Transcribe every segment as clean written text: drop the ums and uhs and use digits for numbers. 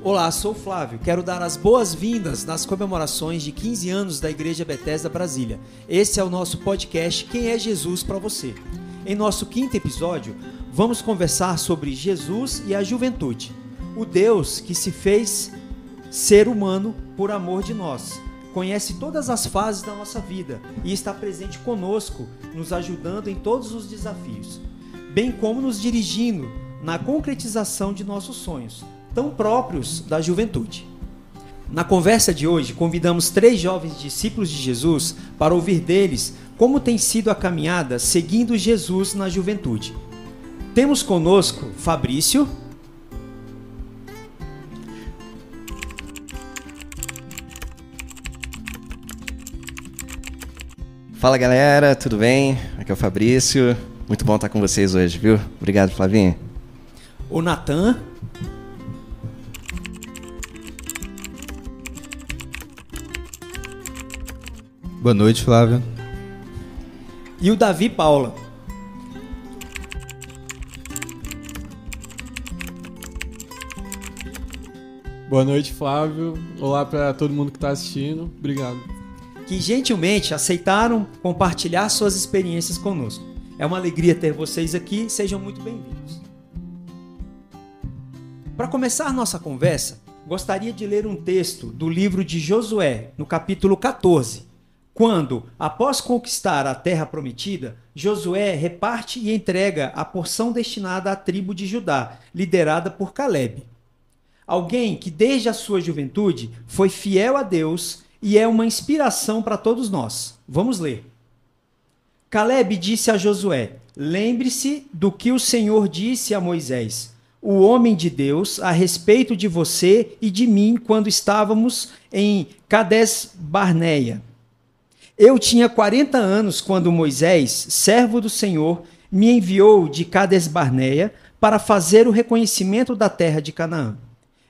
Olá, sou o Flávio. Quero dar as boas-vindas nas comemorações de 15 anos da Igreja Bethesda Brasília. Esse é o nosso podcast Quem é Jesus para você. Em nosso 5º episódio, vamos conversar sobre Jesus e a juventude. O Deus que se fez ser humano por amor de nós. Conhece todas as fases da nossa vida e está presente conosco, nos ajudando em todos os desafios, bem como nos dirigindo na concretização de nossos sonhos, tão próprios da juventude. Na conversa de hoje, convidamos 3 jovens discípulos de Jesus para ouvir deles como tem sido a caminhada seguindo Jesus na juventude. Temos conosco Fabrício, Fala galera, tudo bem? Aqui é o Fabrício, muito bom estar com vocês hoje, viu? Obrigado, Flavinho. o Natan, Boa noite, Flávio. e o Davi Paula. Boa noite, Flávio. Olá para todo mundo que está assistindo. Obrigado. Que gentilmente aceitaram compartilhar suas experiências conosco. É uma alegria ter vocês aqui, sejam muito bem-vindos. Para começar nossa conversa, gostaria de ler um texto do livro de Josué, no capítulo 14, quando, após conquistar a terra prometida, Josué reparte e entrega a porção destinada à tribo de Judá, liderada por Caleb. Alguém que desde a sua juventude foi fiel a Deus e é uma inspiração para todos nós. Vamos ler. Caleb disse a Josué: lembre-se do que o Senhor disse a Moisés, o homem de Deus, a respeito de você e de mim quando estávamos em Cades Barneia. Eu tinha 40 anos quando Moisés, servo do Senhor, me enviou de Cades Barneia para fazer o reconhecimento da terra de Canaã.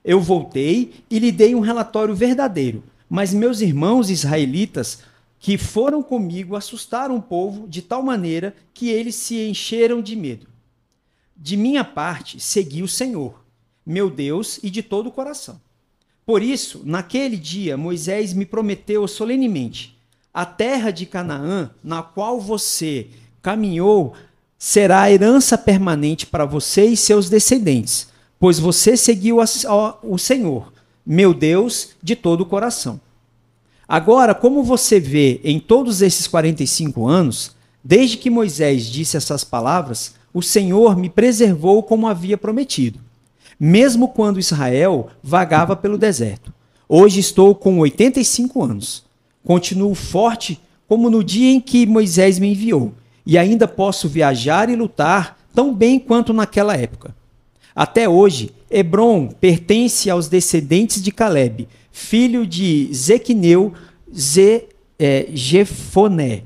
Eu voltei e lhe dei um relatório verdadeiro, mas meus irmãos israelitas que foram comigo assustaram o povo de tal maneira que eles se encheram de medo. De minha parte, segui o Senhor, meu Deus, e de todo o coração. Por isso, naquele dia, Moisés me prometeu solenemente: a terra de Canaã, na qual você caminhou, será a herança permanente para você e seus descendentes, pois você seguiu o Senhor, meu Deus, de todo o coração. Agora, como você vê em todos esses 45 anos, desde que Moisés disse essas palavras, o Senhor me preservou como havia prometido, mesmo quando Israel vagava pelo deserto. Hoje estou com 85 anos. Continuo forte como no dia em que Moisés me enviou, e ainda posso viajar e lutar tão bem quanto naquela época. Até hoje, Hebrom pertence aos descendentes de Caleb, filho de Zequineu Jefoné,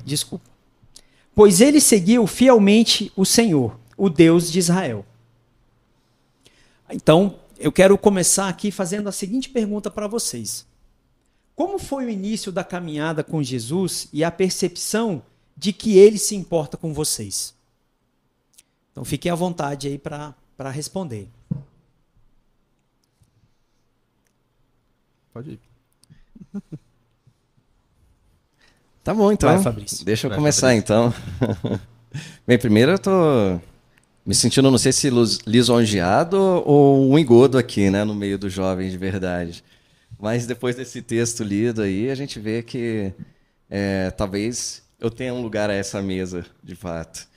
pois ele seguiu fielmente o Senhor, o Deus de Israel. Então, eu quero começar aqui fazendo a seguinte pergunta para vocês. Como foi o início da caminhada com Jesus e a percepção de que ele se importa com vocês? Então, fiquem à vontade aí para responder. Pode ir. Tá bom, então. Vai, Fabrício. Deixa eu começar, então. Bem, primeiro eu tô me sentindo, não sei se lisonjeado ou um engodo aqui, né, no meio dos jovens de verdade. Mas depois desse texto lido aí, a gente vê que talvez eu tenha um lugar a essa mesa, de fato.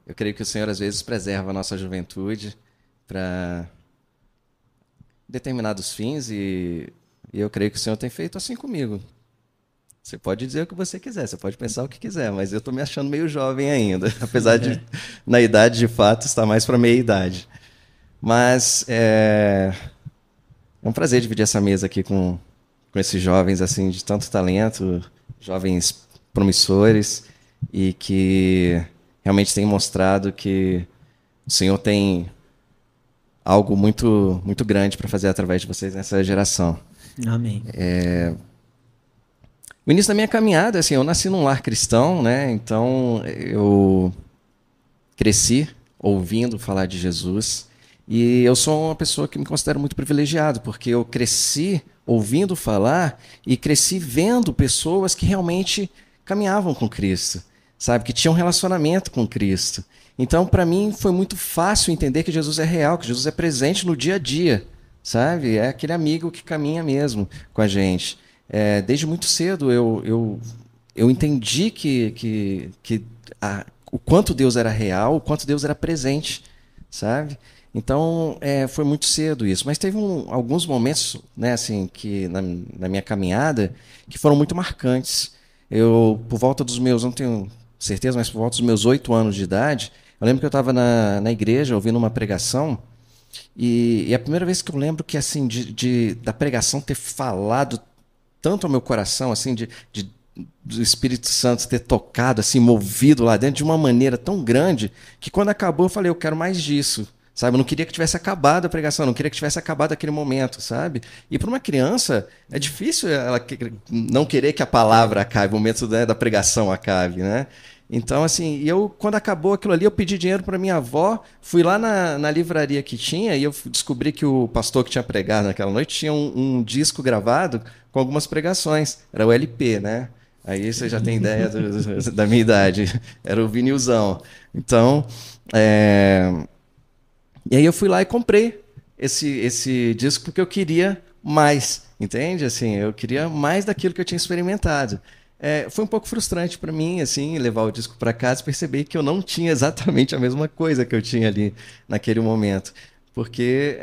Eu creio que o Senhor, às vezes, preserva a nossa juventude para determinados fins e eu creio que o Senhor tem feito assim comigo. Você pode dizer o que você quiser, você pode pensar o que quiser, mas eu estou me achando meio jovem ainda, apesar de, na idade, de fato, estar mais para a meia-idade. Mas é um prazer dividir essa mesa aqui com esses jovens assim de tanto talento, jovens promissores e que realmente têm mostrado que o Senhor tem algo muito, muito grande para fazer através de vocês nessa geração. Amém. O início da minha caminhada, assim, eu nasci num lar cristão, né? Então eu cresci ouvindo falar de Jesus E eu sou uma pessoa que me considero muito privilegiado, porque eu cresci ouvindo falar e cresci vendo pessoas que realmente caminhavam com Cristo, sabe? Que tinham relacionamento com Cristo. Então, para mim, foi muito fácil entender que Jesus é real, que Jesus é presente no dia a dia, sabe? É aquele amigo que caminha mesmo com a gente. Desde muito cedo eu entendi o quanto Deus era real, o quanto Deus era presente, sabe? Então, foi muito cedo isso. Mas teve alguns momentos, né, assim, que na minha caminhada que foram muito marcantes. Por volta dos meus, não tenho certeza, mas por volta dos meus 8 anos de idade, eu lembro que eu estava na igreja ouvindo uma pregação e a primeira vez que eu lembro que, assim, da pregação ter falado tanto ao meu coração, assim, do Espírito Santo ter tocado, assim, movido lá dentro de uma maneira tão grande que quando acabou eu falei, eu quero mais disso. Sabe? Eu não queria que tivesse acabado a pregação, não queria que tivesse acabado aquele momento, sabe? E para uma criança, é difícil ela não querer que a palavra acabe, o momento, né, da pregação acabe, né? Então, assim, quando acabou aquilo ali, eu pedi dinheiro para minha avó, fui lá na livraria que tinha e eu descobri que o pastor que tinha pregado naquela noite tinha um disco gravado com algumas pregações. Era o LP, né? Aí você já tem ideia da minha idade. Era o vinilzão. Então, e aí eu fui lá e comprei esse disco porque eu queria mais, entende? Assim, eu queria mais daquilo que eu tinha experimentado. Foi um pouco frustrante para mim, assim, levar o disco para casa e perceber que eu não tinha exatamente a mesma coisa que eu tinha ali naquele momento. Porque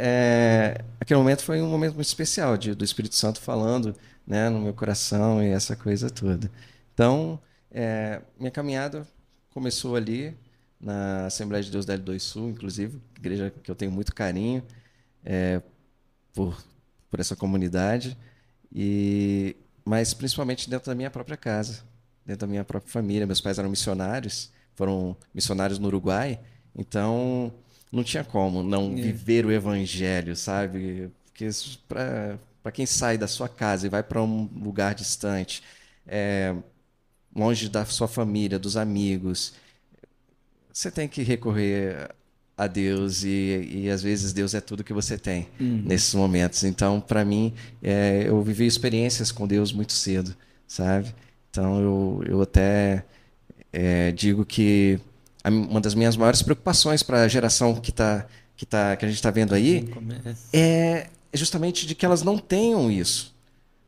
aquele momento foi um momento muito especial do Espírito Santo falando, né, no meu coração e essa coisa toda. Então, minha caminhada começou ali, na Assembleia de Deus da L2 Sul, inclusive, igreja que eu tenho muito carinho por essa comunidade, mas principalmente dentro da minha própria casa, dentro da minha própria família. Meus pais eram missionários, foram missionários no Uruguai, então não tinha como não viver o evangelho, sabe? Porque para quem sai da sua casa e vai para um lugar distante, longe da sua família, dos amigos, você tem que recorrer a Deus e às vezes Deus é tudo que você tem nesses momentos. Então, para mim, eu vivi experiências com Deus muito cedo, sabe? Então, eu até digo que uma das minhas maiores preocupações para a geração que a gente está vendo aí é justamente de que elas não tenham isso.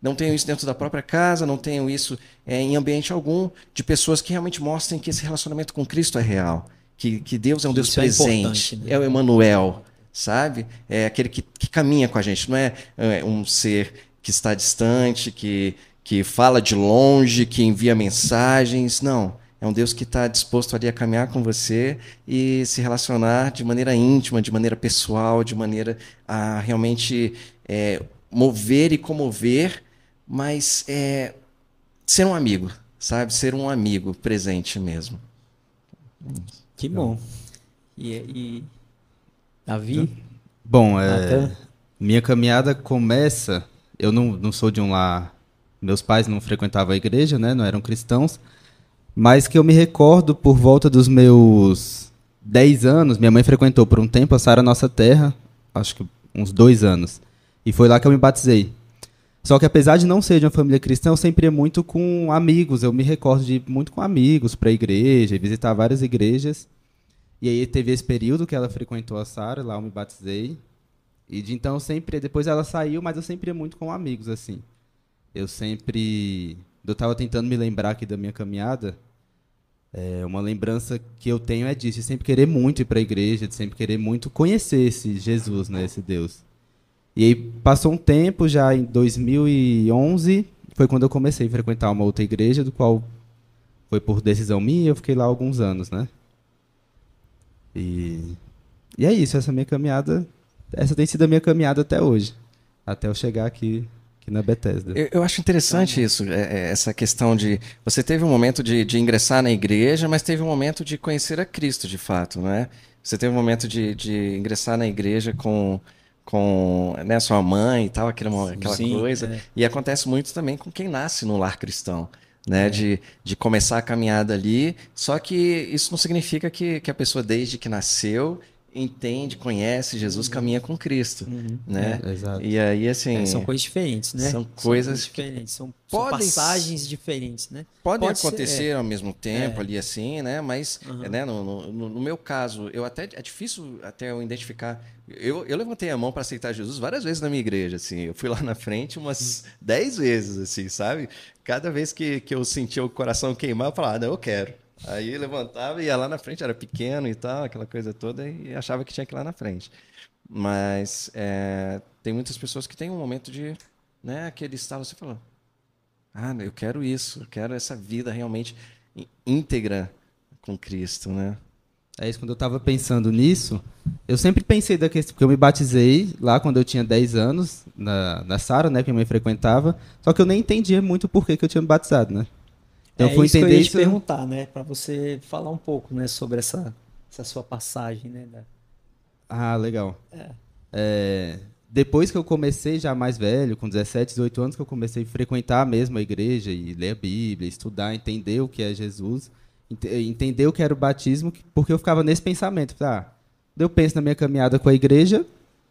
Não tenham isso dentro da própria casa, não tenham isso em ambiente algum, de pessoas que realmente mostrem que esse relacionamento com Cristo é real, que Deus é um Deus presente, né? É o Emanuel, sabe? É aquele que caminha com a gente, não é um ser que está distante, que fala de longe, que envia mensagens, não. É um Deus que está disposto ali a caminhar com você e se relacionar de maneira íntima, de maneira pessoal, de maneira a realmente mover e comover, mas ser um amigo, sabe? Ser um amigo presente mesmo. Que bom. E Davi? Bom, minha caminhada começa... Eu não sou de um lar... Meus pais não frequentavam a igreja, né? Não eram cristãos. Mas que eu me recordo, por volta dos meus 10 anos, minha mãe frequentou por um tempo a Sara Nossa Terra, acho que uns 2 anos. E foi lá que eu me batizei. Só que apesar de não ser de uma família cristã, eu sempre ia muito com amigos. Eu me recordo de ir muito com amigos para a igreja, visitar várias igrejas. E aí teve esse período que ela frequentou a Sara, lá eu me batizei. E de então sempre, depois ela saiu, mas eu sempre ia muito com amigos, assim. Eu estava tentando me lembrar aqui da minha caminhada. Uma lembrança que eu tenho é disso, de sempre querer muito ir para a igreja, de sempre querer muito conhecer esse Jesus, né, esse Deus. E aí passou um tempo, já em 2011, foi quando eu comecei a frequentar uma outra igreja, do qual foi por decisão minha, eu fiquei lá alguns anos, né? E é isso, essa tem sido a minha caminhada até hoje, até eu chegar aqui na Bethesda. Eu acho interessante isso, essa questão de... Você teve um momento de ingressar na igreja, mas teve um momento de conhecer a Cristo, de fato, né? Você teve um momento de ingressar na igreja com né, sua mãe e tal, aquela coisa. E acontece muito também com quem nasce num lar cristão, né? De começar a caminhada ali, só que isso não significa que a pessoa, desde que nasceu, entende, conhece Jesus, caminha com Cristo, né? Exato. E aí, assim... São coisas diferentes, né? São coisas diferentes, são podem- passagens diferentes, né? Podem Pode ser, acontecer ao mesmo tempo ali assim, né? Mas Uhum. né, no meu caso, é difícil até eu identificar. Eu levantei a mão para aceitar Jesus várias vezes na minha igreja, assim. Eu fui lá na frente umas 10 vezes, assim, sabe? Cada vez que eu sentia o coração queimar, eu falava, não, eu quero. Aí levantava e ia lá na frente, era pequeno e tal, aquela coisa toda, e achava que tinha que ir lá na frente. Mas tem muitas pessoas que têm um momento de, né, aquele estalo, você falou, eu quero isso, eu quero essa vida realmente íntegra com Cristo, né? É isso, quando eu estava pensando nisso, eu sempre pensei da questão, porque eu me batizei lá quando eu tinha 10 anos, na Sara, né, que minha mãe frequentava, só que eu nem entendia muito por que eu tinha me batizado, né? Então eu fui isso que eu entender ia te isso. perguntar, né? Para você falar um pouco, né, sobre essa sua passagem, né? Ah, legal. Depois que eu comecei, já mais velho, com 17, 18 anos, que eu comecei a frequentar mesmo a igreja e ler a Bíblia, estudar, entender o que é Jesus, entender o que era o batismo, porque eu ficava nesse pensamento. Eu penso na minha caminhada com a igreja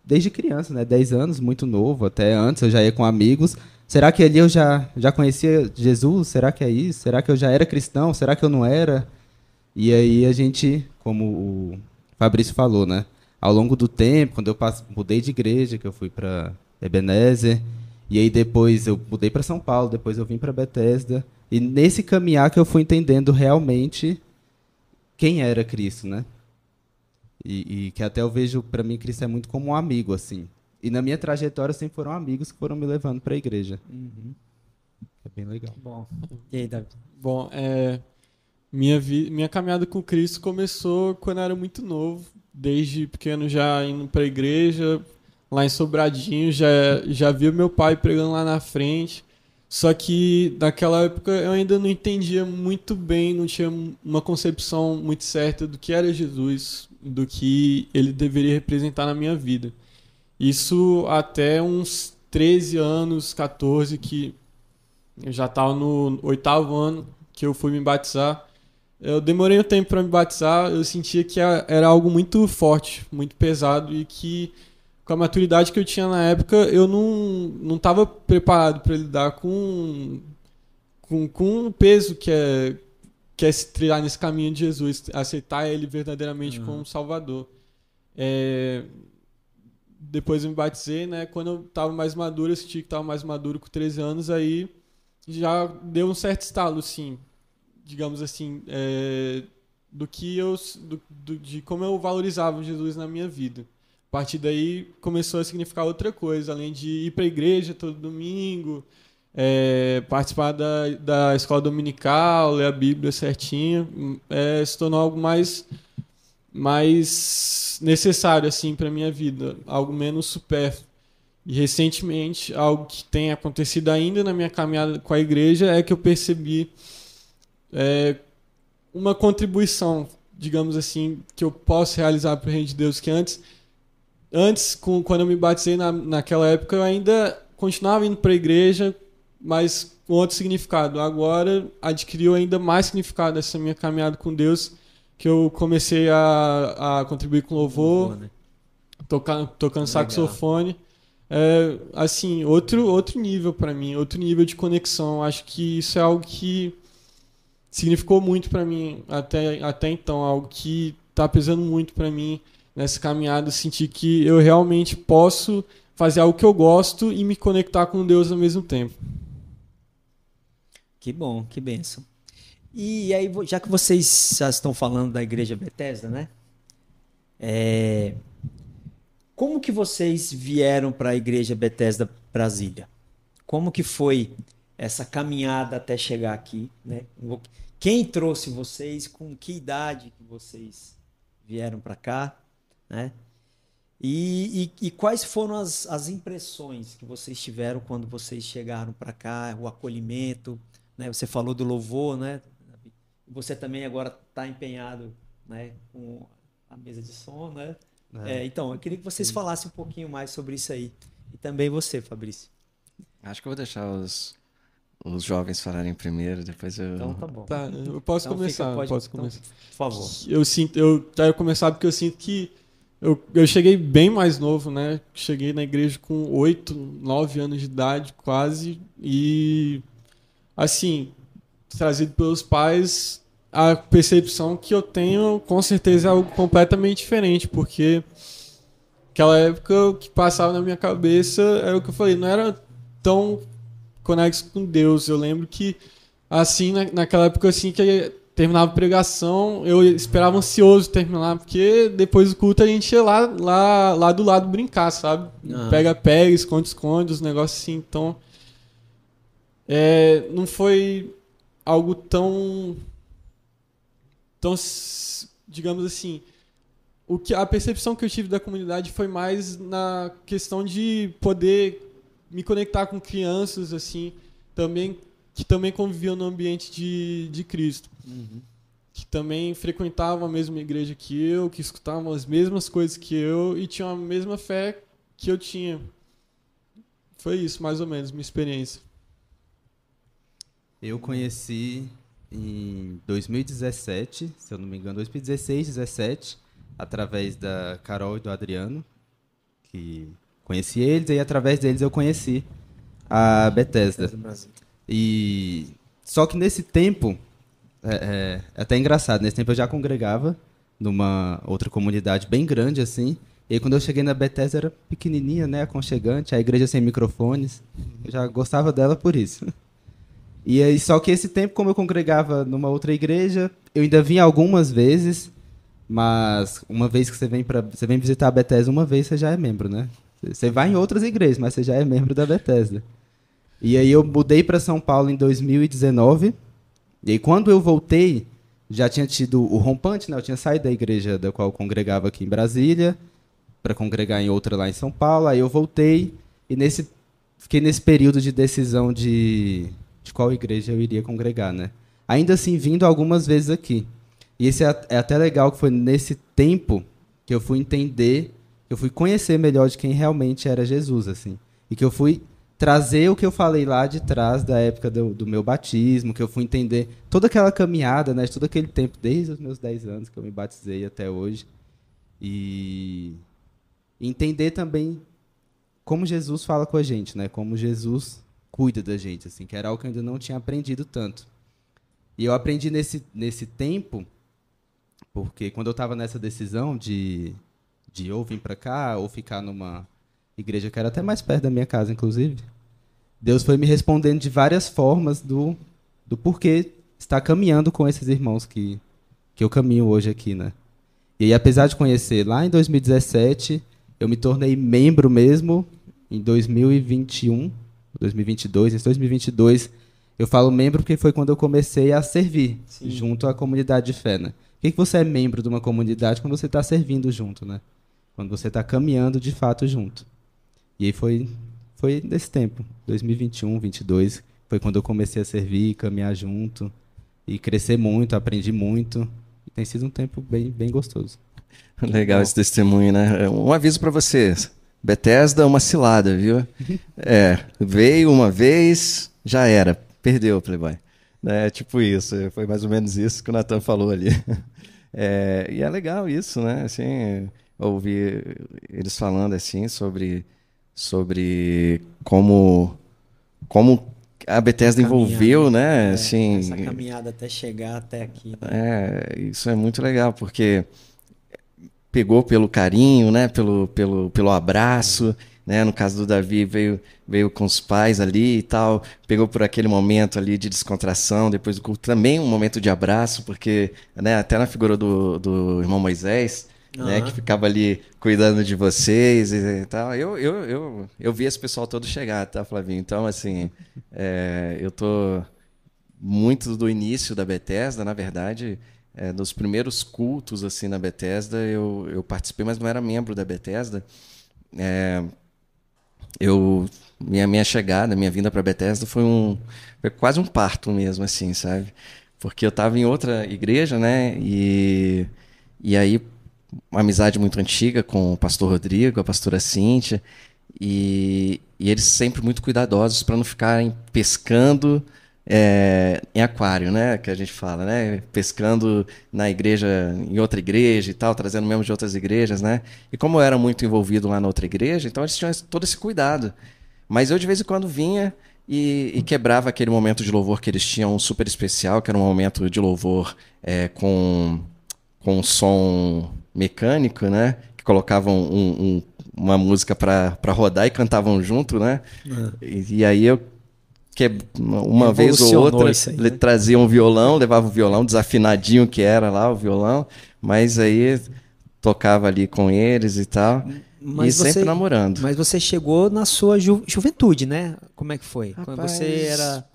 desde criança, né? 10 anos, muito novo, até antes eu já ia com amigos. Será que ali eu já conhecia Jesus? Será que é isso? Será que eu já era cristão? Será que eu não era? E aí a gente, como o Fabrício falou, né? Ao longo do tempo, quando eu mudei de igreja, que eu fui para Ebenezer, e aí depois eu mudei para São Paulo, depois eu vim para Bethesda, e nesse caminhar que eu fui entendendo realmente quem era Cristo, né? E que até eu vejo, para mim, Cristo é muito como um amigo, assim. E na minha trajetória sempre foram amigos que foram me levando para a igreja. É bem legal. Bom, e aí, Davi? Bom, minha caminhada com Cristo começou quando eu era muito novo. Desde pequeno já indo para a igreja, lá em Sobradinho, já via meu pai pregando lá na frente. Só que naquela época eu ainda não entendia muito bem, não tinha uma concepção muito certa do que era Jesus, do que ele deveria representar na minha vida. Isso até uns 13 anos, 14, que eu já estava no 8º ano que eu fui me batizar. Eu demorei um tempo para me batizar, eu sentia que era algo muito forte, muito pesado e que com a maturidade que eu tinha na época eu não estava preparado para lidar com o peso que é se trilhar nesse caminho de Jesus, aceitar ele verdadeiramente como Salvador. Depois eu me batizei, né? Quando eu estava mais maduro, eu senti que estava mais maduro com 13 anos, aí já deu um certo estalo, assim, digamos assim, de como eu valorizava Jesus na minha vida. A partir daí começou a significar outra coisa, além de ir para a igreja todo domingo, participar da escola dominical, ler a Bíblia certinho, se tornou algo mais necessário assim para minha vida, algo menos supérfluo. E recentemente, algo que tem acontecido ainda na minha caminhada com a igreja é que eu percebi uma contribuição, digamos assim, que eu posso realizar para o reino de Deus, que antes quando eu me batizei naquela época, eu ainda continuava indo para a igreja, mas com outro significado. Agora adquiriu ainda mais significado essa minha caminhada com Deus, que eu comecei a contribuir com louvor, né? Tocando saxofone. Assim, outro nível para mim, outro nível de conexão. Acho que isso é algo que significou muito para mim até então, algo que está pesando muito para mim nessa caminhada, sentir que eu realmente posso fazer algo que eu gosto e me conectar com Deus ao mesmo tempo. Que bom, que bênção. E aí, já que vocês já estão falando da Igreja Bethesda, né? Como que vocês vieram para a Igreja Bethesda Brasília? Como que foi essa caminhada até chegar aqui, né? Quem trouxe vocês? Com que idade que vocês vieram para cá, né? E quais foram as impressões que vocês tiveram quando vocês chegaram para cá? O acolhimento, né? Você falou do louvor, né? Você também agora está empenhado, né, com a mesa de som, né? Então, eu queria que vocês falassem um pouquinho mais sobre isso aí. E também você, Fabrício. Acho que eu vou deixar os jovens falarem primeiro, depois eu... Então tá bom. Tá, eu posso começar. Por favor. Eu quero começar porque eu sinto que Eu cheguei bem mais novo, né? Cheguei na igreja com 8, 9 anos de idade, quase. E, assim, trazido pelos pais, a percepção que eu tenho, com certeza, é algo completamente diferente. Porque aquela época, o que passava na minha cabeça era o que eu falei, não era tão conexo com Deus. Eu lembro que, assim, naquela época, assim, que terminava a pregação, eu esperava ansioso terminar, porque depois do culto a gente ia lá do lado brincar, sabe? Pega-pega, esconde-esconde, os negócios assim. Então, não foi algo tão, digamos assim, a percepção que eu tive da comunidade foi mais na questão de poder me conectar com crianças, assim, que também conviviam no ambiente de Cristo. Uhum. Que também frequentavam a mesma igreja que eu, que escutavam as mesmas coisas que eu e tinham a mesma fé que eu tinha. Foi isso, mais ou menos, minha experiência. Eu conheci em 2017, se eu não me engano, 2016, 2017, através da Carol e do Adriano, que conheci eles, e através deles eu conheci a Bethesda. E só que nesse tempo, é até engraçado, nesse tempo eu já congregava numa outra comunidade bem grande, assim, e aí quando eu cheguei na Bethesda era pequenininha, né, aconchegante, a igreja sem microfones, eu já gostava dela por isso. E aí, só que esse tempo, como eu congregava numa outra igreja, eu ainda vim algumas vezes, mas uma vez que você vem visitar a Bethesda uma vez, você já é membro, né? Você vai em outras igrejas, mas você já é membro da Bethesda. E aí eu mudei para São Paulo em 2019. E aí quando eu voltei, já tinha tido o rompante, né? Eu tinha saído da igreja da qual eu congregava aqui em Brasília para congregar em outra lá em São Paulo. Aí eu voltei e fiquei nesse período de decisão de qual igreja eu iria congregar, né? Ainda assim, vindo algumas vezes aqui. E esse é até legal que foi nesse tempo que eu fui entender, eu fui conhecer melhor de quem realmente era Jesus, assim. E que eu fui trazer o que eu falei lá de trás da época do meu batismo, que eu fui entender toda aquela caminhada, né, de todo aquele tempo, desde os meus 10 anos que eu me batizei até hoje. E entender também como Jesus fala com a gente, né, como Jesus cuida da gente, assim, que era algo que eu ainda não tinha aprendido tanto. E eu aprendi nesse tempo, porque quando eu estava nessa decisão de ou vir para cá, ou ficar numa igreja que era até mais perto da minha casa, inclusive, Deus foi me respondendo de várias formas do porquê estar caminhando com esses irmãos que eu caminho hoje aqui, né? E aí, apesar de conhecer lá em 2017, eu me tornei membro mesmo em 2021, 2022. Em 2022, eu falo membro porque foi quando eu comecei a servir junto à comunidade de fé, né? Por que você é membro de uma comunidade quando você está servindo junto, né? Quando você está caminhando de fato junto. E aí foi nesse tempo, 2021, 2022, foi quando eu comecei a servir, caminhar junto e crescer muito, aprendi muito. E tem sido um tempo bem, bem gostoso. Legal esse testemunho, né? Um aviso para vocês. Bethesda é uma cilada, viu? Veio uma vez, já era, perdeu, Playboy. Tipo isso, foi mais ou menos isso que o Nathan falou ali. E é legal isso, né? Assim, ouvir eles falando assim sobre como a Bethesda envolveu, né? Assim, essa caminhada até chegar até aqui. Né? Isso é muito legal, porque pegou pelo carinho, né? Pelo abraço, né? No caso do Davi, veio com os pais ali e tal, pegou por aquele momento ali de descontração, depois do culto também um momento de abraço, porque, né, até na figura do irmão Moisés, né, que ficava ali cuidando de vocês e tal. Eu vi esse pessoal todo chegar, tá, Flavinho? Então, assim, eu tô muito do início da Bethesda, na verdade, dos primeiros cultos, assim, na Bethesda, eu participei, mas não era membro da Bethesda. Minha chegada, minha vinda para Bethesda foi quase um parto mesmo, assim, sabe? Porque eu estava em outra igreja, né, e aí uma amizade muito antiga com o pastor Rodrigo, a pastora Cíntia, e eles sempre muito cuidadosos para não ficarem pescando em aquário, né? Que a gente fala, né? Pescando na igreja, em outra igreja e tal, trazendo mesmo de outras igrejas, né? E como eu era muito envolvido lá na outra igreja, então eles tinham todo esse cuidado. Mas eu de vez em quando vinha e quebrava aquele momento de louvor que eles tinham super especial, que era um momento de louvor com som mecânico, né? Que colocavam uma música para rodar e cantavam junto, né? E aí eu uma vez ou outra aí, né? trazia um violão, levava o violão desafinadinho que era lá o violão, mas aí tocava ali com eles e tal. Mas e sempre namorando. Mas você chegou na sua juventude, né? Como é que foi? Rapaz, quando você era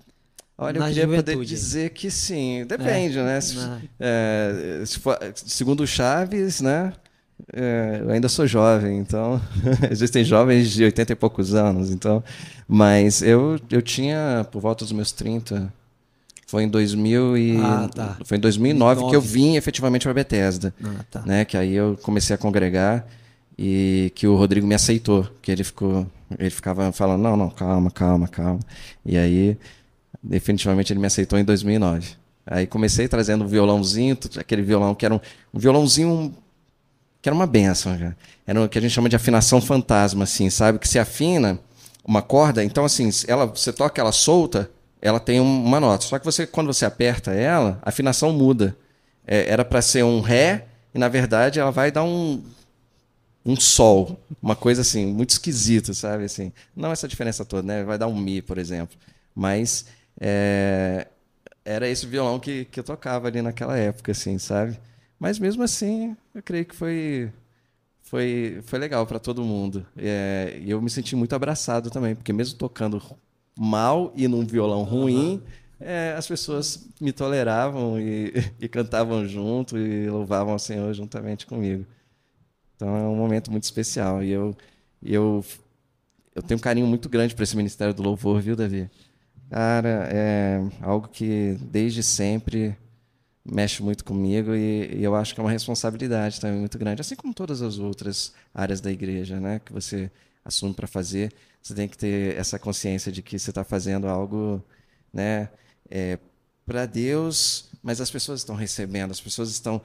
olha, na eu queria juventude. poder dizer que sim. Depende, né? Se for, segundo o Chaves, né? Eu ainda sou jovem, então existem jovens de 80 e poucos anos, então, mas eu tinha por volta dos meus 30. Foi em 2009 que eu vim efetivamente para Bethesda, né? Que aí eu comecei a congregar e que o Rodrigo me aceitou, que ele ficava falando não, calma, e aí definitivamente ele me aceitou em 2009. Aí comecei trazendo um violãozinho, aquele violão que era um violãozinho que era uma benção, já. Era o que a gente chama de afinação fantasma, assim, sabe? Que se afina uma corda, então assim, você toca ela solta, ela tem uma nota. Só que quando você aperta ela, a afinação muda. Era para ser um ré e na verdade ela vai dar um sol, uma coisa assim muito esquisita, sabe? Assim, não essa diferença toda, né? Vai dar um mi, por exemplo. Mas era esse violão que eu tocava ali naquela época, assim, sabe? Mas mesmo assim, eu creio que foi legal para todo mundo. E eu me senti muito abraçado também, porque mesmo tocando mal e num violão ruim, as pessoas me toleravam e cantavam junto e louvavam ao Senhor juntamente comigo. Então é um momento muito especial. E eu tenho um carinho muito grande por esse Ministério do Louvor, viu, Davi? Cara, é algo que desde sempre mexe muito comigo e eu acho que é uma responsabilidade também muito grande, assim como todas as outras áreas da igreja, né, que você assume para fazer. Você tem que ter essa consciência de que você está fazendo algo, né, para Deus, mas as pessoas estão recebendo, as pessoas estão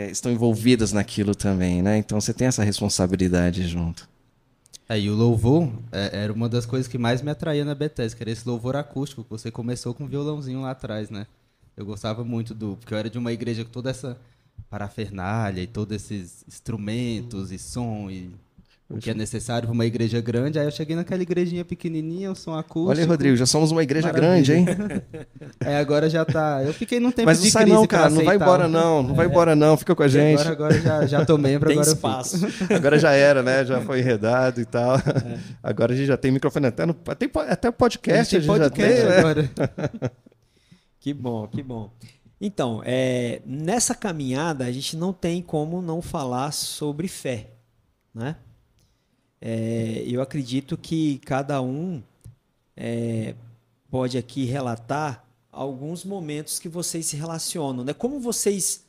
estão envolvidas naquilo também, né? Então você tem essa responsabilidade junto. E o louvor era uma das coisas que mais me atraía na Bethesda, que era esse louvor acústico, que você começou com um violãozinho lá atrás, né? Eu gostava muito porque eu era de uma igreja com toda essa parafernália e todos esses instrumentos e som e o que é necessário para uma igreja grande. Aí eu cheguei naquela igrejinha pequenininha, o som acústico. Olha aí, Rodrigo, já somos uma igreja grande, hein? Agora já tá. Eu fiquei num tempo mas de sai crise. Não, cara, não vai embora não vai embora não, fica com a gente. Agora já tô membro, tem agora espaço. Agora já era, né? Já foi enredado e tal. Agora a gente já tem microfone até podcast a gente já tem, né? agora. Que bom. Então, nessa caminhada a gente não tem como não falar sobre fé, né? Eu acredito que cada um pode aqui relatar alguns momentos que vocês se relacionam, né? Como vocês,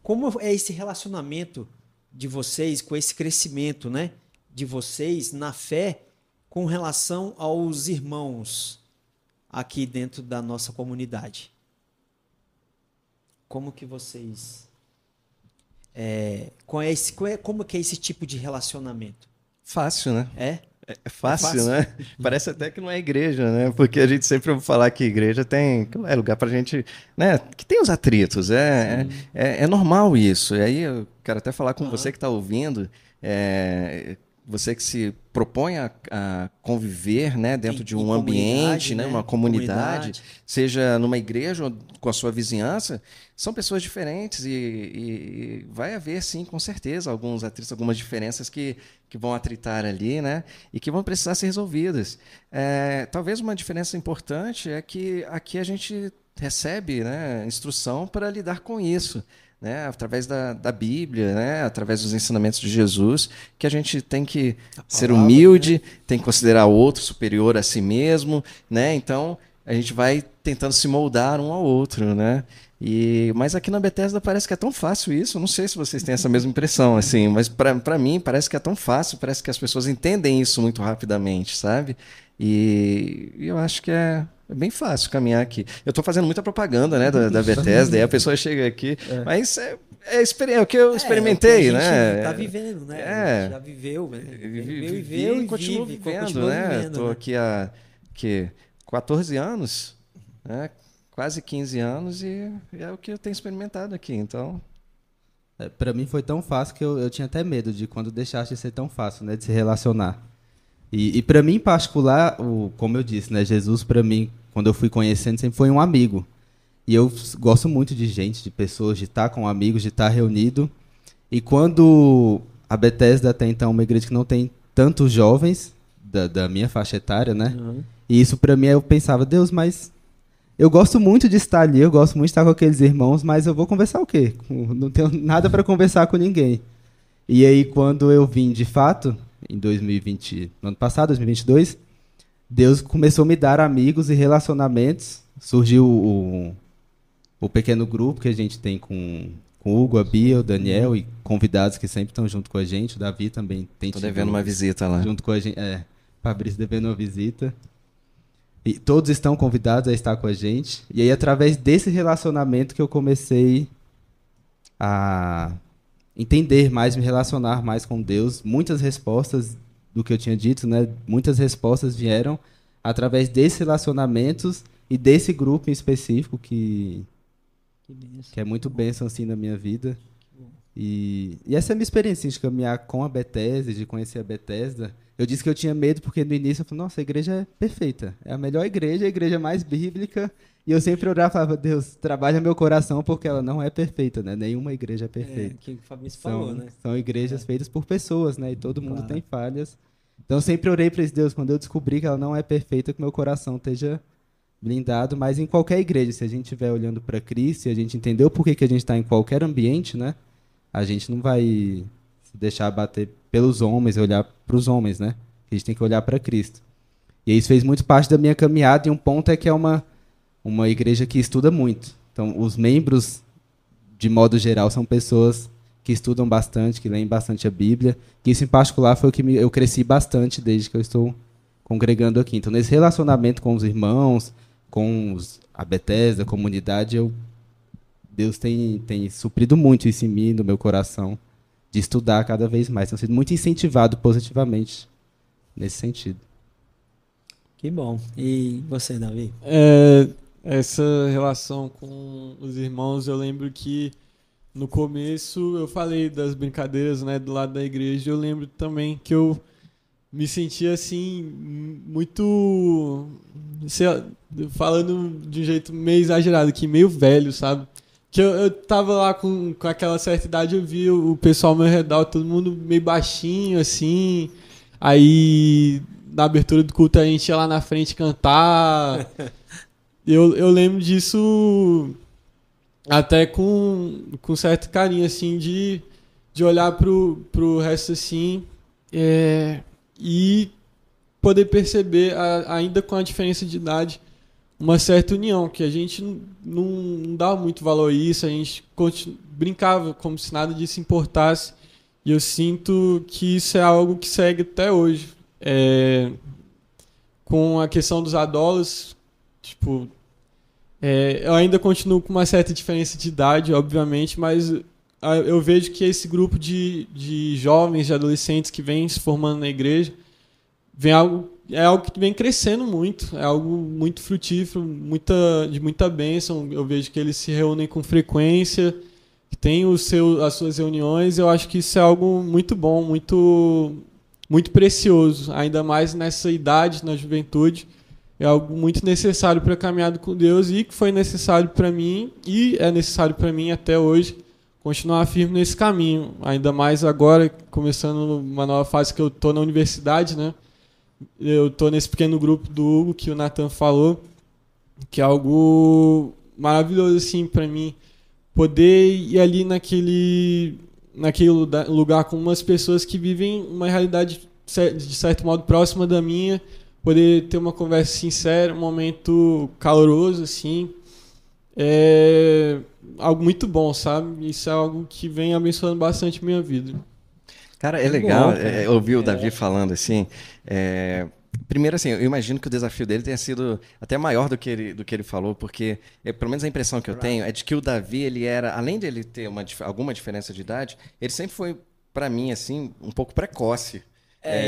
como é esse relacionamento de vocês com esse crescimento, né? De vocês na fé com relação aos irmãos aqui dentro da nossa comunidade? Como que vocês como que é esse tipo de relacionamento? Fácil, né? É fácil, né? Parece até que não é igreja, né? Porque a gente sempre ouve falar que igreja é lugar pra gente, né? Que tem os atritos, é normal isso. E aí eu quero até falar com você que está ouvindo, você que se propõe a conviver, né, dentro de um ambiente, né, uma comunidade, seja numa igreja ou com a sua vizinhança, são pessoas diferentes e vai haver, sim, com certeza, alguns atritos, algumas diferenças que vão atritar ali, né, e que vão precisar ser resolvidas. Talvez uma diferença importante é que aqui a gente recebe, né, instrução para lidar com isso, né, através da Bíblia, né, através dos ensinamentos de Jesus, que a gente tem que ser humilde, né? Tem que considerar o outro superior a si mesmo, né? Então a gente vai tentando se moldar um ao outro, né? Mas aqui na Bethesda parece que é tão fácil isso. Não sei se vocês têm essa mesma impressão, assim, mas para mim parece que é tão fácil, parece que as pessoas entendem isso muito rapidamente, sabe? E eu acho que é bem fácil caminhar aqui. Eu estou fazendo muita propaganda, né, da Bethesda, e a pessoa chega aqui, mas é o que eu experimentei, é o que a gente né? tá vivendo, né? A gente já viveu, né? Viveu e continuo vive, vivendo, continua né? vivendo, Estou né? aqui há 14 anos, né? Quase 15 anos e é o que eu tenho experimentado aqui, então... Para mim foi tão fácil que eu tinha até medo de quando deixasse de ser tão fácil, né, de se relacionar. E para mim em particular, como eu disse, né, Jesus para mim, quando eu fui conhecendo, sempre foi um amigo. E eu gosto muito de gente, de pessoas, de estar com amigos, de estar reunido. E quando a Bethesda até então é uma igreja que não tem tantos jovens da minha faixa etária, né? Uhum. E isso para mim eu pensava, Deus, mas eu gosto muito de estar ali, eu gosto muito de estar com aqueles irmãos, mas eu vou conversar o quê? Não tenho nada para conversar com ninguém. E aí, quando eu vim, de fato, em 2020, no ano passado, 2022, Deus começou a me dar amigos e relacionamentos. Surgiu o pequeno grupo que a gente tem com o Hugo, a Bia, o Daniel e convidados que sempre estão junto com a gente. O Davi também tem Tô devendo uma visita lá. junto com a gente. Fabrício devendo uma visita. E todos estão convidados a estar com a gente. E aí, através desse relacionamento que eu comecei a entender mais, me relacionar mais com Deus. Muitas respostas do que eu tinha dito, né? Muitas respostas vieram através desses relacionamentos e desse grupo em específico que é muito bênção assim na minha vida. E essa é a minha experiência de caminhar com a Bethesda, de conhecer a Bethesda. Eu disse que eu tinha medo porque no início eu falei, nossa, a igreja é perfeita. É a melhor igreja, a igreja mais bíblica. E eu sempre orava e falava, Deus, trabalha meu coração porque ela não é perfeita, né? Nenhuma igreja é perfeita. Que o Fabrício falou, né? São igrejas feitas por pessoas, né? E todo mundo tem falhas. Então eu sempre orei para esse Deus, quando eu descobri que ela não é perfeita, que meu coração esteja blindado. Mas em qualquer igreja, se a gente estiver olhando para Cristo, e a gente entendeu por que a gente está em qualquer ambiente, né? A gente não vai se deixar abater pelos homens e olhar para os homens, né? A gente tem que olhar para Cristo. E isso fez muito parte da minha caminhada, e um ponto é que é uma igreja que estuda muito. Então, os membros, de modo geral, são pessoas que estudam bastante, que leem bastante a Bíblia, que isso em particular foi o que eu cresci bastante desde que eu estou congregando aqui. Então, nesse relacionamento com os irmãos, com a Bethesda, a comunidade, Deus tem suprido muito isso em mim, no meu coração, de estudar cada vez mais. Tenho sido muito incentivado positivamente nesse sentido. Que bom. E você, Davi? Essa relação com os irmãos, eu lembro que no começo eu falei das brincadeiras, né, do lado da igreja. Eu lembro também que eu me sentia assim, muito, sei lá, falando de um jeito meio exagerado aqui, meio velho, sabe? Que eu tava lá com aquela certa idade, eu vi o pessoal ao meu redor, todo mundo meio baixinho, assim. Aí, na abertura do culto, a gente ia lá na frente cantar. Eu lembro disso até com certo carinho, assim, de olhar pro resto, assim, e poder perceber, ainda com a diferença de idade, uma certa união, que a gente não dá muito valor a isso, a gente brincava como se nada disso importasse, e eu sinto que isso é algo que segue até hoje. Com a questão dos adolos, tipo, eu ainda continuo com uma certa diferença de idade, obviamente, mas eu vejo que esse grupo de jovens, de adolescentes que vem se formando na igreja, é algo que vem crescendo muito, é algo muito frutífero, de muita bênção. Eu vejo que eles se reúnem com frequência, que tem as suas reuniões. Eu acho que isso é algo muito bom, muito, muito precioso, ainda mais nessa idade, na juventude. É algo muito necessário para a caminhada com Deus e que foi necessário para mim e é necessário para mim até hoje continuar firme nesse caminho. Ainda mais agora, começando uma nova fase que eu estou na universidade, né? Eu estou nesse pequeno grupo do Hugo que o Nathan falou, que é algo maravilhoso assim para mim, poder ir ali naquele lugar com umas pessoas que vivem uma realidade de certo modo próxima da minha, poder ter uma conversa sincera, um momento caloroso assim, algo muito bom, sabe? Isso é algo que vem abençoando bastante minha vida. Cara, é legal ouvir o Davi falando assim. Primeiro, assim, eu imagino que o desafio dele tenha sido até maior do que ele falou, porque, pelo menos a impressão que eu tenho, é de que o Davi, ele era, além de ele ter alguma diferença de idade, ele sempre foi, pra mim, assim, um pouco precoce.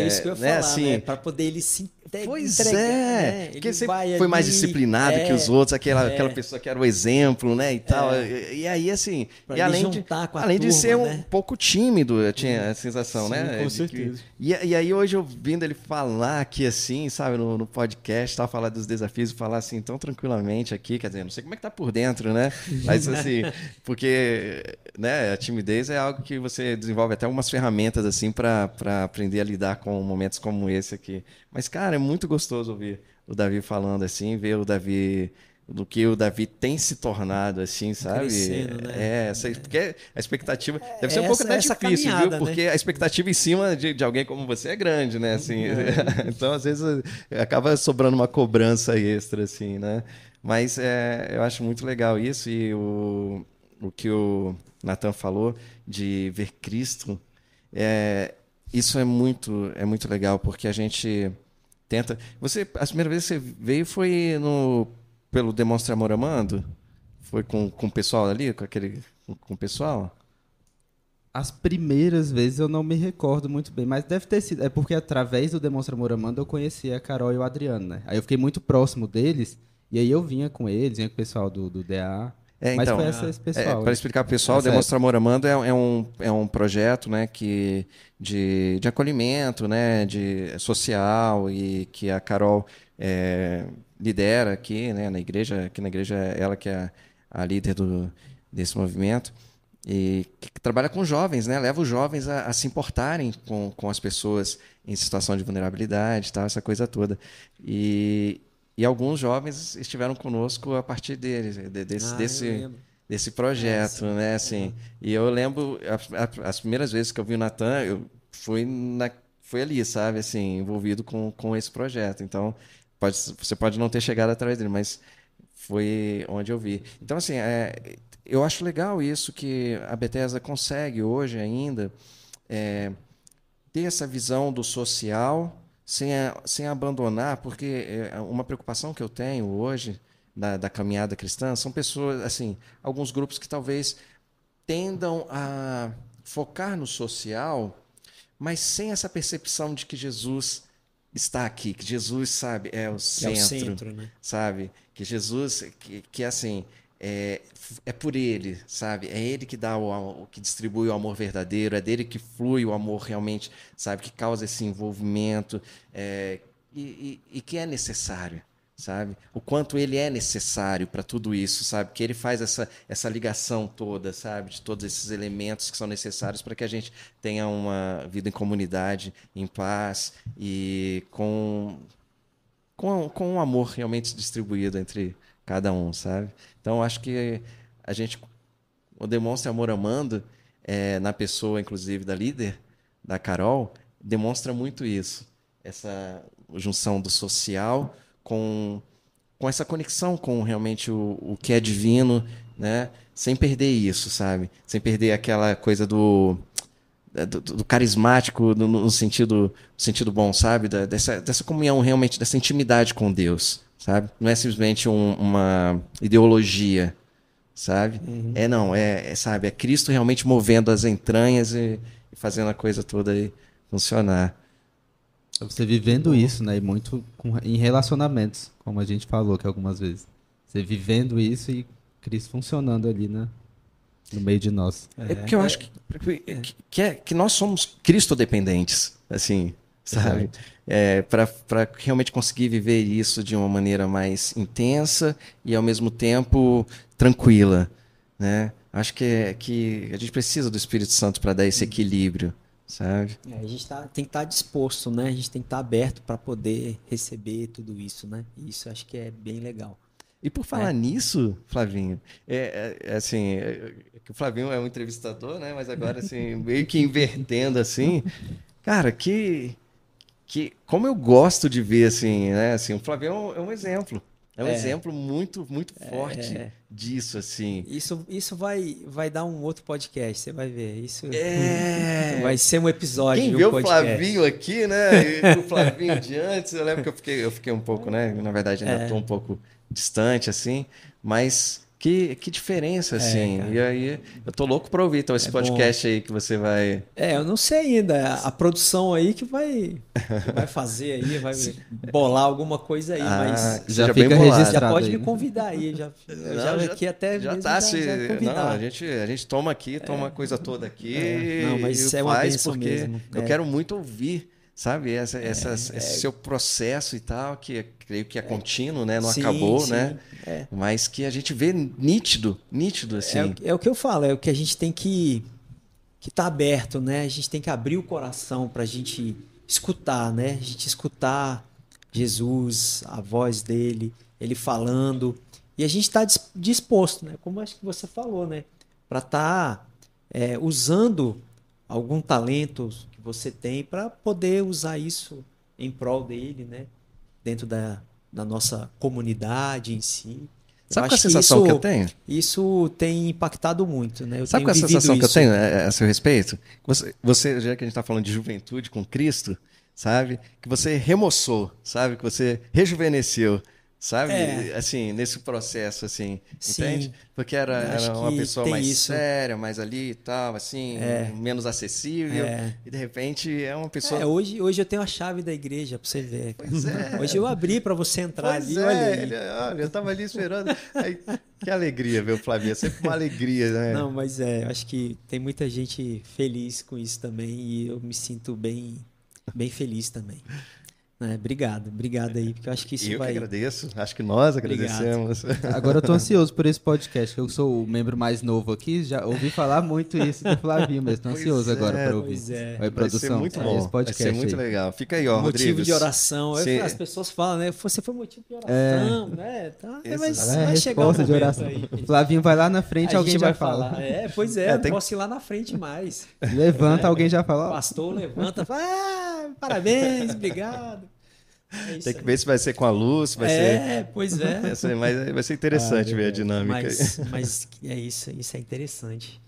Isso que eu ia falar, assim, né? Pra poder ele se Pois entregar, é, né? porque Ele sempre vai foi mais ali, disciplinado que os outros, aquela pessoa que era o exemplo, né, e tal. E aí, assim, Pra e ele além juntar com a além de turma, ser um né? pouco tímido, eu tinha a sensação, Sim, né? com de certeza. E aí hoje ouvindo ele falar aqui assim, sabe, no podcast, tal, falar dos desafios e falar assim tão tranquilamente aqui, quer dizer, não sei como é que tá por dentro, né? Mas assim, porque, né, a timidez é algo que você desenvolve até algumas ferramentas assim para aprender a lidar com momentos como esse aqui. Mas cara, é muito gostoso ouvir o Davi falando assim, ver o Davi do que o Davi tem se tornado, assim, sabe? Crescendo, né? Porque a expectativa deve ser um pouco até essa difícil, caminhada, viu? Porque né? a expectativa em cima de alguém como você é grande, né? Assim, então, às vezes, acaba sobrando uma cobrança extra, assim, né? Mas eu acho muito legal isso e o que o Nathan falou de ver Cristo, isso é muito legal, porque a gente tenta. A primeira vez que você veio foi pelo Demonstra Amor Amando? Foi com o pessoal ali, com o pessoal? As primeiras vezes eu não me recordo muito bem, mas deve ter sido. É porque através do Demonstra Amor Amando eu conheci a Carol e o Adriano, né? Aí eu fiquei muito próximo deles, e aí eu vinha com eles, vinha com o pessoal do DA. Mas Então, foi esse pessoal. para explicar para o pessoal, o Demonstra Amor Amando é um projeto, né, de acolhimento, né, social, e que a Carol lidera aqui, né, na igreja. Aqui na igreja é ela que é a líder desse movimento, e que trabalha com jovens, né, leva os jovens a se importarem com as pessoas em situação de vulnerabilidade, tal, essa coisa toda. E alguns jovens estiveram conosco a partir desse projeto, né? Assim, e eu lembro as primeiras vezes que eu vi o Nathan, foi ali, sabe? Assim, envolvido com esse projeto. Então, você pode não ter chegado através dele, mas foi onde eu vi. Então, assim, eu acho legal isso que a Bethesda consegue hoje ainda ter essa visão do social sem abandonar, porque uma preocupação que eu tenho hoje da caminhada cristã são pessoas, assim, alguns grupos que talvez tendam a focar no social, mas sem essa percepção de que Jesus está aqui, que Jesus, sabe, é o centro, né? sabe? Que Jesus, que assim, é por ele, sabe? É ele que dá que distribui o amor verdadeiro, é dele que flui o amor realmente, sabe? Que causa esse envolvimento, e que é necessário, sabe? O quanto ele é necessário para tudo isso, sabe? Que ele faz essa ligação toda, sabe? De todos esses elementos que são necessários para que a gente tenha uma vida em comunidade, em paz e com um amor realmente distribuído entre cada um, sabe? Então, acho que a gente demonstra amor amando, na pessoa, inclusive, da líder, da Carol, demonstra muito isso. Essa junção do social com essa conexão com realmente o que é divino, né? Sem perder isso, sabe? Sem perder aquela coisa do carismático no sentido bom, sabe? Dessa comunhão realmente, dessa intimidade com Deus, sabe? Não é simplesmente uma ideologia, sabe? Sabe? É Cristo realmente movendo as entranhas e fazendo a coisa toda aí funcionar. Você vivendo isso, né? E muito em relacionamentos, como a gente falou que algumas vezes. Você vivendo isso e Cristo funcionando ali, né? No meio de nós. Porque eu acho que nós somos Cristo dependentes, assim, sabe? Para realmente conseguir viver isso de uma maneira mais intensa e ao mesmo tempo tranquila, né? Acho que a gente precisa do Espírito Santo para dar esse equilíbrio, sabe? A gente tem que estar disposto, né? A gente tem que estar aberto para poder receber tudo isso, né? E isso acho que é bem legal. E por falar nisso, Flavinho, assim, que o Flavinho é um entrevistador, né? Mas agora, assim, meio que invertendo, assim, cara, como eu gosto de ver, assim, né? Assim, o Flavinho é um exemplo, É um exemplo muito, muito forte disso, assim. Isso vai dar um outro podcast, você vai ver. Isso É. vai ser um episódio. Quem de um vê o podcast. Flavinho aqui, né? E o Flavinho de antes, eu lembro que eu fiquei um pouco, né? Na verdade, ainda estou um pouco distante, assim, mas que diferença, assim. cara. E aí, eu tô louco para ouvir então, esse podcast aí que você vai. Eu não sei ainda. A produção aí que vai fazer aí, vai bolar alguma coisa aí, mas que já seja fica bem bolado. registrado. já pode aí, me né? convidar aí. Aqui até Já mesmo tá já se. convidar. Não, a gente toma aqui, toma a coisa toda aqui. Não, mas e é uma faz bênção porque mesmo. eu quero muito ouvir, sabe, esse seu processo e tal, que creio que é contínuo, né? Não Sim, acabou, sim. né? Mas que a gente vê nítido, assim. É o que eu falo, é o que a gente tem que estar aberto, né? A gente tem que abrir o coração para a gente escutar, né? A gente escutar Jesus, a voz dele, ele falando. E a gente está disposto, né? Como acho que você falou, né? Para estar usando algum talento que você tem para poder usar isso em prol dele, né? Dentro da nossa comunidade em si. Sabe qual é a sensação que eu tenho? Isso tem impactado muito, né? Sabe qual é a sensação que eu tenho a seu respeito? Você, já que a gente está falando de juventude com Cristo, sabe? Que você remoçou, sabe? Que você rejuvenesceu, sabe? Assim, nesse processo, assim, Sim, entende? Porque era uma pessoa mais isso. séria, mais ali e tal, assim, menos acessível. E de repente é uma pessoa... Hoje eu tenho a chave da igreja para você ver. Pois é. Hoje eu abri para você entrar Pois ali, olha aí. eu tava ali esperando. Aí, que alegria, viu, Flavinha? Sempre uma alegria, né? Não, mas eu acho que tem muita gente feliz com isso também e eu me sinto bem feliz também. Obrigado aí, porque eu acho que isso vai... Eu que agradeço, acho que nós agradecemos. Agora eu tô ansioso por esse podcast, que eu sou o membro mais novo aqui, já ouvi falar muito isso do Flavinho, mas tô ansioso agora para ouvir. Vai, produção, vai ser muito bom, esse podcast vai ser muito legal. Fica aí, ó, motivo Rodrigues. de oração. As pessoas falam, né? Você foi motivo de oração, né? Tá, mas vai chegar um de oração. aí. Flavinho vai lá na frente, alguém já vai fala. falar. Não posso ir lá na frente mais. Levanta, alguém já fala. O pastor levanta, fala, parabéns, obrigado. Tem que ver se vai ser com a luz, vai ser... Pois é. Vai ser interessante ver a dinâmica. Mas isso é interessante.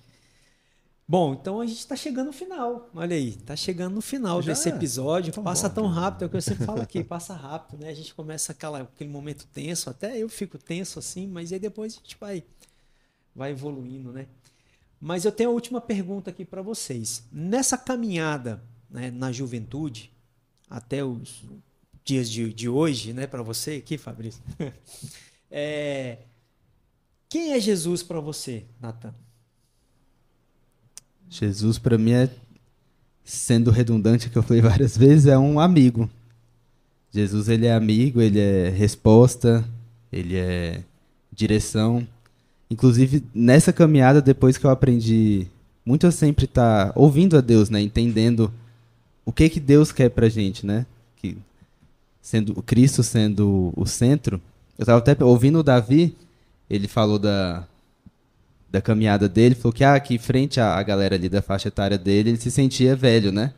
Bom, então a gente está chegando no final. Olha aí, está chegando no final desse episódio. Passa tão rápido, é o que eu sempre falo aqui, passa rápido, né? A gente começa aquele momento tenso, até eu fico tenso assim, mas aí depois a gente vai evoluindo, né? Mas eu tenho a última pergunta aqui para vocês. Nessa caminhada, né, na juventude, até os dias de hoje, né, para você aqui, Fabrício. Quem é Jesus para você, Nathan? Jesus para mim sendo redundante, que eu falei várias vezes, é um amigo. Jesus, ele é amigo, ele é resposta, ele é direção. Inclusive, nessa caminhada, depois que eu aprendi muito a sempre estar ouvindo a Deus, né, entendendo o que Deus quer pra gente, né? Que sendo o Cristo sendo o centro. Eu estava até ouvindo o Davi, ele falou da caminhada dele, falou que frente à galera ali da faixa etária dele, ele se sentia velho, né?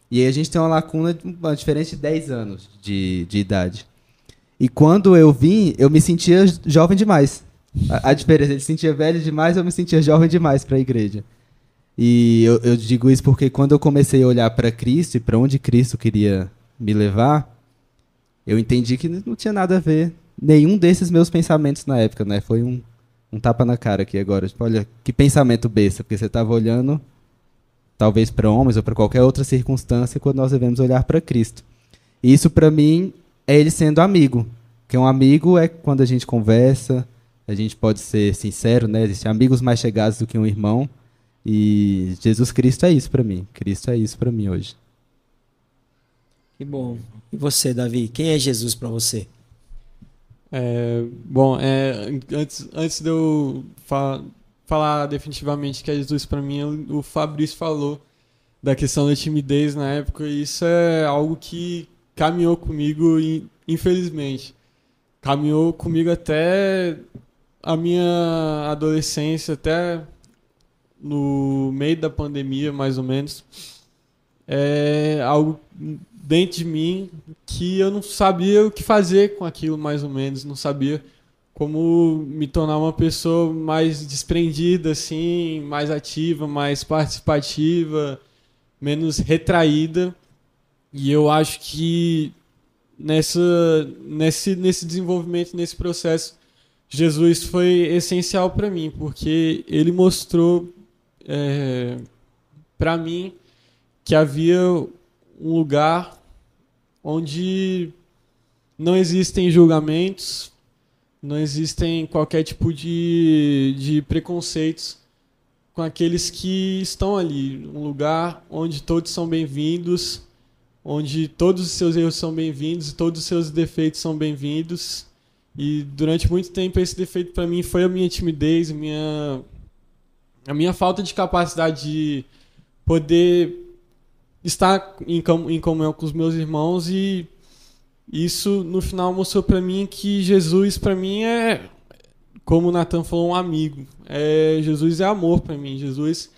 E aí a gente tem uma lacuna, uma diferença de 10 anos de idade. E quando eu vim, eu me sentia jovem demais. A diferença, ele se sentia velho demais, eu me sentia jovem demais para a igreja. E eu digo isso porque quando eu comecei a olhar para Cristo e para onde Cristo queria me levar, eu entendi que não tinha nada a ver nenhum desses meus pensamentos na época, né? Foi um tapa na cara aqui agora. Tipo, olha, que pensamento besta, porque você estava olhando talvez para homens ou para qualquer outra circunstância quando nós devemos olhar para Cristo. E isso para mim é ele sendo amigo. Porque um amigo é quando a gente conversa, a gente pode ser sincero, né? Existem amigos mais chegados do que um irmão. E Jesus Cristo é isso para mim. Cristo é isso para mim hoje. Que bom. E você, Davi? Quem é Jesus para você? Antes de eu falar definitivamente que é Jesus para mim, o Fabrício falou da questão da timidez na época, e isso é algo que caminhou comigo, infelizmente. Caminhou comigo até a minha adolescência, até no meio da pandemia, mais ou menos. É algo dentro de mim que eu não sabia o que fazer com aquilo, mais ou menos. Não sabia como me tornar uma pessoa mais desprendida, assim, mais ativa, mais participativa, menos retraída. E eu acho que nesse desenvolvimento, nesse processo, Jesus foi essencial para mim, porque ele mostrou para mim que havia um lugar onde não existem julgamentos, não existem qualquer tipo de preconceitos com aqueles que estão ali. Um lugar onde todos são bem-vindos, onde todos os seus erros são bem-vindos e todos os seus defeitos são bem-vindos. E durante muito tempo esse defeito para mim foi a minha timidez, a minha falta de capacidade de poder estar em comunhão com os meus irmãos, e isso no final mostrou para mim que Jesus para mim é, como o Nathan falou, um amigo. Jesus é amor para mim. Jesus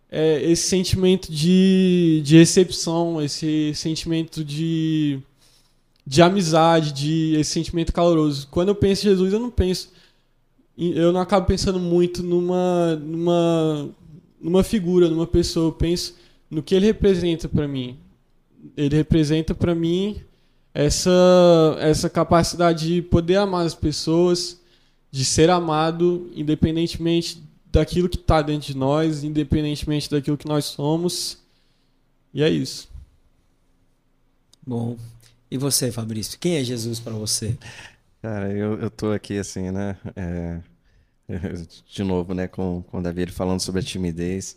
é esse sentimento de recepção, esse sentimento de amizade, esse sentimento caloroso. Quando eu penso em Jesus, eu não acabo pensando muito numa figura, numa pessoa. Eu penso no que ele representa para mim. Ele representa para mim essa capacidade de poder amar as pessoas, de ser amado independentemente daquilo que está dentro de nós, independentemente daquilo que nós somos. E é isso. Bom. E você, Fabrício? Quem é Jesus para você? Cara, eu tô aqui assim, né? De novo, né? Com o Davi ele falando sobre a timidez.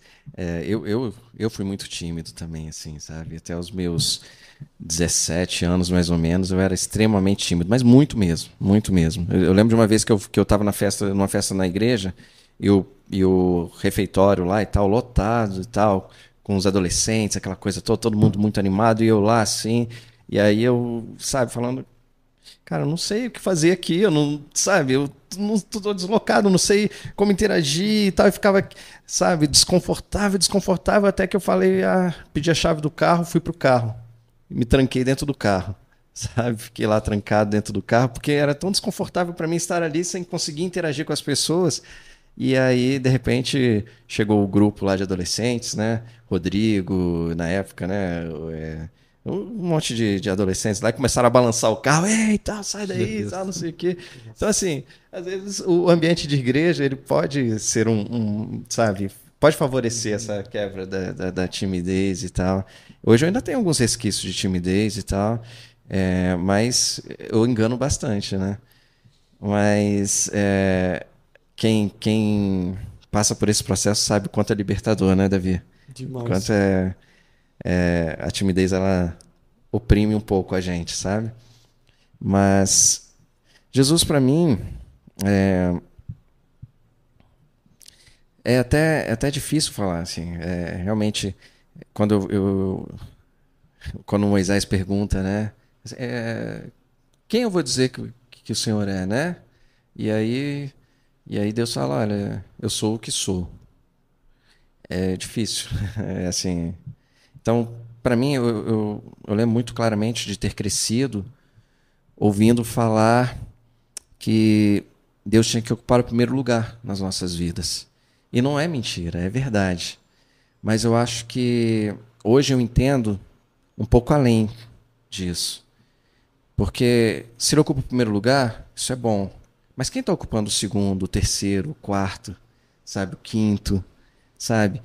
Eu fui muito tímido também, assim, sabe? Até os meus 17 anos, mais ou menos, eu era extremamente tímido, mas muito mesmo, muito mesmo. Eu lembro de uma vez que eu tava numa festa na igreja, e o refeitório lá e tal, lotado e tal, com os adolescentes, aquela coisa toda, todo mundo muito animado, e eu lá assim, e aí eu, sabe, falando, cara, eu não sei o que fazer aqui, eu não, sabe, eu não tô deslocado, não sei como interagir e tal, e ficava, sabe, desconfortável, até que eu falei, pedi a chave do carro, fui pro carro, me tranquei dentro do carro, sabe, fiquei lá trancado dentro do carro, porque era tão desconfortável para mim estar ali sem conseguir interagir com as pessoas. E aí, de repente, chegou o grupo lá de adolescentes, né? Rodrigo, na época, né? Um monte de adolescentes lá, e começaram a balançar o carro. Eita, sai daí, tal, não sei o quê. Então, assim, às vezes o ambiente de igreja, ele pode ser sabe, pode favorecer essa quebra da timidez e tal. Hoje eu ainda tenho alguns resquícios de timidez e tal, mas eu engano bastante, né? Mas... Quem passa por esse processo sabe o quanto é libertador, né, Davi? Demais. Quanto a timidez, ela oprime um pouco a gente, sabe? Mas Jesus, para mim, é até difícil falar, assim. Realmente, quando Moisés pergunta, né? Quem eu vou dizer que o Senhor é, né? E aí Deus fala, olha, eu sou o que sou. É difícil, assim. Então, para mim, eu lembro muito claramente de ter crescido ouvindo falar que Deus tinha que ocupar o primeiro lugar nas nossas vidas. E não é mentira, é verdade. Mas eu acho que hoje eu entendo um pouco além disso. Porque se ele ocupa o primeiro lugar, isso é bom. Mas quem está ocupando o segundo, o terceiro, o quarto, sabe, o quinto, sabe?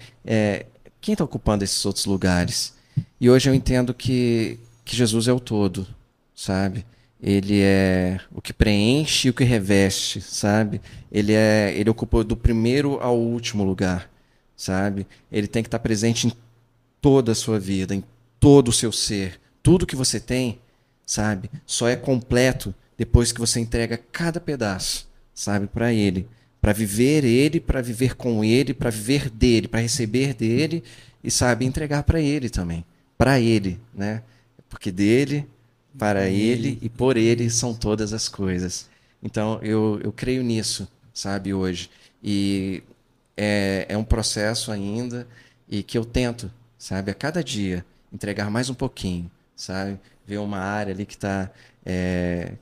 Quem está ocupando esses outros lugares? E hoje eu entendo que Jesus é o todo, sabe? Ele é o que preenche e o que reveste, sabe? Ele ocupa do primeiro ao último lugar, sabe? Ele tem que estar presente em toda a sua vida, em todo o seu ser. Tudo que você tem, sabe? Só é completo depois que você entrega cada pedaço, sabe, para ele, para viver com ele, para viver dele, para receber dele e, sabe, entregar para ele também, para ele, né? Porque dele, para ele e por ele são todas as coisas. Então, eu creio nisso, sabe, hoje. E é um processo ainda e que eu tento, sabe, a cada dia entregar mais um pouquinho, sabe? Ver uma área ali que está...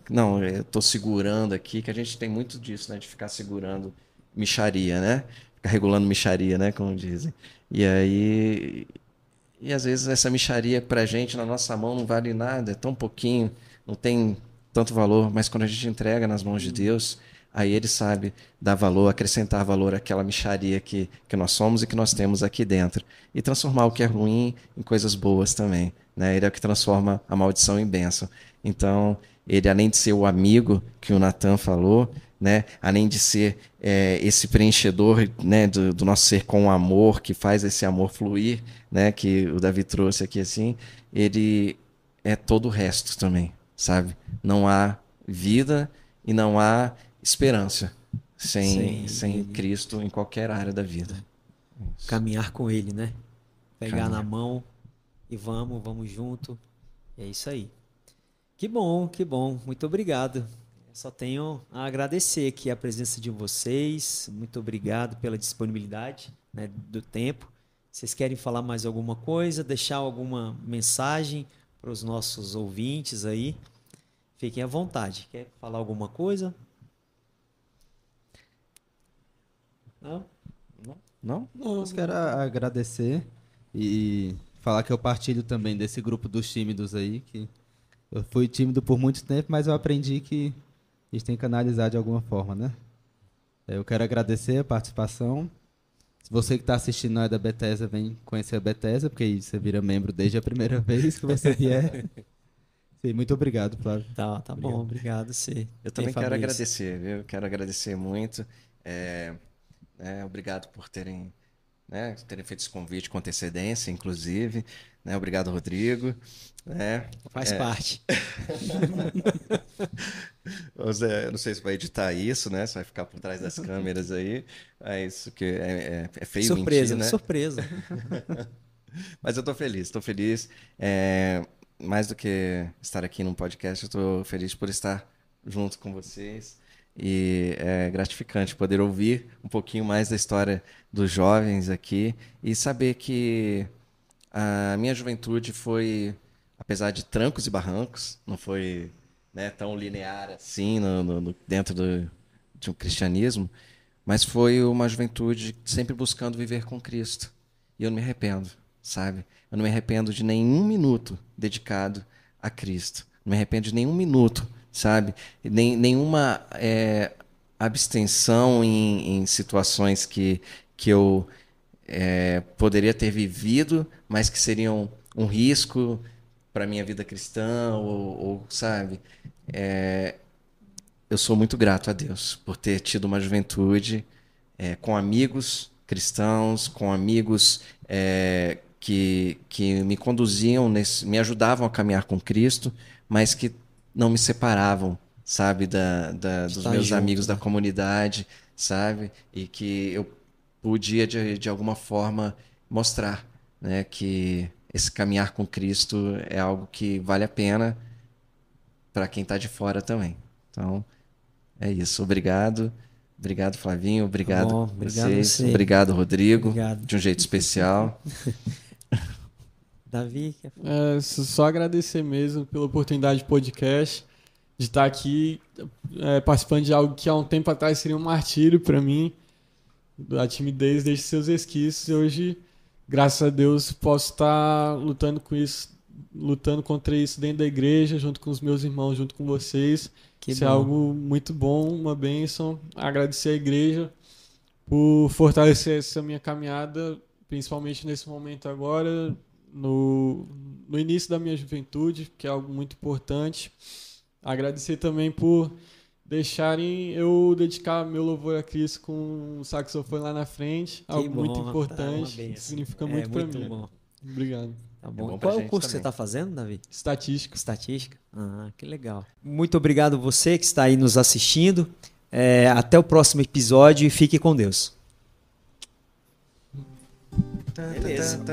não, eu estou segurando aqui, que a gente tem muito disso, né? De ficar segurando mixaria, né? Ficar regulando mixaria, né? Como dizem. E aí... E às vezes essa mixaria pra gente, na nossa mão, não vale nada, é tão pouquinho, não tem tanto valor, mas quando a gente entrega nas mãos de Deus, aí Ele sabe dar valor, acrescentar valor àquela mixaria que nós somos e que nós temos aqui dentro. E transformar o que é ruim em coisas boas também, né? Ele é o que transforma a maldição em bênção. Então, Ele, além de ser o amigo que o Natan falou, né? Além de ser esse preenchedor, né, do nosso ser com o amor, que faz esse amor fluir, né, que o Davi trouxe aqui assim, ele é todo o resto também, sabe? Não há vida e não há esperança sem Cristo em qualquer área da vida. Caminhar com ele, né? Pegar Caminhar. na mão e vamos junto. É isso aí. Que bom, que bom. Muito obrigado. Só tenho a agradecer aqui a presença de vocês. Muito obrigado pela disponibilidade, né, do tempo. Vocês querem falar mais alguma coisa? Deixar alguma mensagem para os nossos ouvintes aí? Fiquem à vontade. Quer falar alguma coisa? Não? Não? Eu quero agradecer e falar que eu partilho também desse grupo dos tímidos aí, que eu fui tímido por muito tempo, mas eu aprendi que a gente tem que analisar de alguma forma, né? Eu quero agradecer a participação. Se você que está assistindo não é da Bethesda, vem conhecer a Bethesda, porque aí você vira membro desde a primeira vez que você vier. Sim, muito obrigado, Flávio. Tá bom, obrigado. Eu também quero agradecer, viu? Quero agradecer muito. Obrigado por terem feito esse convite com antecedência, inclusive. Né? Obrigado, Rodrigo. Faz parte. Eu não sei se vai editar isso, né? Se vai ficar por trás das câmeras aí. É isso que é feio Surpresa, mentir, né? surpresa. Mas eu tô feliz. Mais do que estar aqui num podcast, eu tô feliz por estar junto com vocês. E é gratificante poder ouvir um pouquinho mais da história dos jovens aqui e saber que a minha juventude foi, apesar de trancos e barrancos, não foi, né, tão linear assim dentro de um cristianismo, mas foi uma juventude sempre buscando viver com Cristo. E eu não me arrependo, sabe? Eu não me arrependo de nenhum minuto dedicado a Cristo. Não me arrependo de nenhum minuto, sabe? Nenhuma abstenção em situações que eu poderia ter vivido, mas que seriam um risco para a minha vida cristã, ou sabe? Eu sou muito grato a Deus por ter tido uma juventude com amigos cristãos, com amigos que me conduziam, me ajudavam a caminhar com Cristo, mas que não me separavam, sabe, dos meus junto, amigos né? da comunidade, sabe? E que eu podia, de alguma forma, mostrar, né, que esse caminhar com Cristo é algo que vale a pena para quem está de fora também. Então, é isso. Obrigado. Obrigado, Flavinho. Obrigado, obrigado vocês. você. Obrigado, Rodrigo. Obrigado. De um jeito especial. Davi, quer falar? Só agradecer mesmo pela oportunidade de podcast, de estar aqui participando de algo que há um tempo atrás seria um martírio para mim. A timidez deixa seus resquícios. E hoje, graças a Deus, posso estar lutando contra isso dentro da igreja, junto com os meus irmãos, junto com vocês. Isso é algo muito bom, uma bênção. Agradecer a igreja por fortalecer essa minha caminhada, principalmente nesse momento agora, no início da minha juventude, que é algo muito importante. Agradecer também por deixarem eu dedicar meu louvor a Cristo com um saxofone lá na frente, algo muito importante, que significa muito para mim. Bom. Obrigado. Tá bom. bom Qual é o gente curso que você também. está fazendo, Davi? Estatística. Estatística? Ah, que legal. Muito obrigado você que está aí nos assistindo. Até o próximo episódio e fique com Deus. Beleza.